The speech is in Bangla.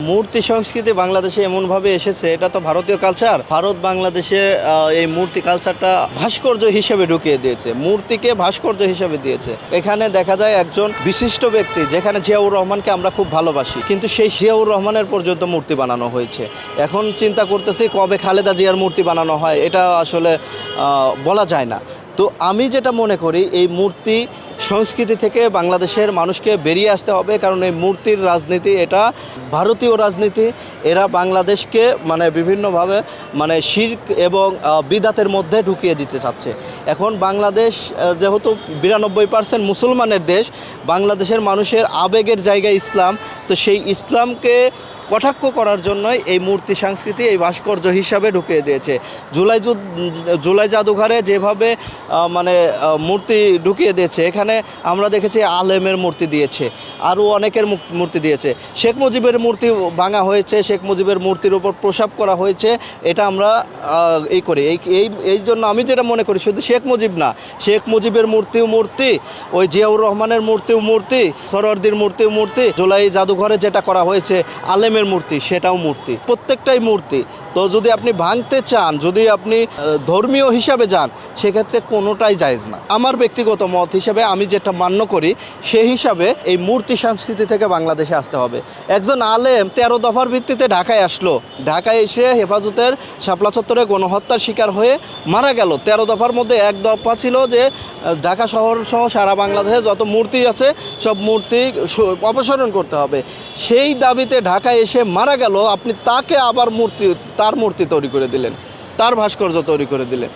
মূর্তি সংস্কৃতি বাংলাদেশে এমনভাবে এসেছে, এটা তো ভারতীয় কালচার। ভারত বাংলাদেশে এই মূর্তি কালচারটা ভাস্কর্য হিসেবে ঢুকিয়ে দিয়েছে, মূর্তিকে ভাস্কর্য হিসেবে দিয়েছে। এখানে দেখা যায় একজন বিশিষ্ট ব্যক্তি, যেখানে জিয়াউর রহমানকে আমরা খুব ভালোবাসি, কিন্তু সেই জিয়াউর রহমানের পর্যন্ত মূর্তি বানানো হয়েছে। এখন চিন্তা করতেছি কবে খালেদা জিয়ার মূর্তি বানানো হয়, এটা আসলে বলা যায় না। তো আমি যেটা মনে করি, এই মূর্তি সংস্কৃতি থেকে বাংলাদেশের মানুষকে বেরিয়ে আসতে হবে, কারণ এই মূর্তির রাজনীতি এটা ভারতীয় রাজনীতি। এরা বাংলাদেশকে বিভিন্নভাবে শিরক এবং বিদাতের মধ্যে ঢুকিয়ে দিতে চাচ্ছে। এখন বাংলাদেশ যেহেতু 92% মুসলমানের দেশ, বাংলাদেশের মানুষের আবেগের জায়গা ইসলাম, তো সেই ইসলামকে কটাক্ষ করার জন্যই এই মূর্তি সংস্কৃতি এই ভাস্কর্য হিসাবে ঢুকিয়ে দিয়েছে। জুলাই জাদুঘরে যেভাবে মূর্তি ঢুকিয়ে দিয়েছে, এখানে আমরা দেখেছি আলেমের মূর্তি দিয়েছে, আরও অনেকের মূর্তি দিয়েছে। শেখ মুজিবের মূর্তি ভাঙা হয়েছে, শেখ মুজিবের মূর্তির উপর প্রসাব করা হয়েছে। এটা আমরা এই জন্য আমি যেটা মনে করি, শুধু শেখ মুজিব না, শেখ মুজিবের মূর্তিও মূর্তি, ওই জিয়াউর রহমানের মূর্তিও মূর্তি, সরওয়ার্দীর মূর্তিও মূর্তি, জুলাই জাদুঘরে যেটা করা হয়েছে আলেমের মূর্তি, সেটাও মূর্তি, প্রত্যেকটাই মূর্তি। তো যদি আপনি ভাঙতে চান, যদি আপনি ধর্মীয় হিসাবে যান, সেক্ষেত্রে কোনোটাই জায়েজ না। আমার ব্যক্তিগত মত হিসাবে আমি যেটা মান্য করি, সেই হিসাবে এই মূর্তি সংস্কৃতি থেকে বাংলাদেশে আসতে হবে। একজন আলেম 13 দফার ভিত্তিতে ঢাকায় আসলো, ঢাকায় এসে হেফাজতের শাপলা চত্বরে গণহত্যার শিকার হয়ে মারা গেল। 13 দফার মধ্যে এক দফা ছিল যে ঢাকা শহর সহ সারা বাংলাদেশে যত মূর্তি আছে সব মূর্তি অপসারণ করতে হবে। সেই দাবিতে ঢাকায় এসে মারা গেল, আপনি তাকে আবার তার মূর্তি তৈরি করে দিলেন, তার ভাস্কর্য তৈরি করে দিলেন।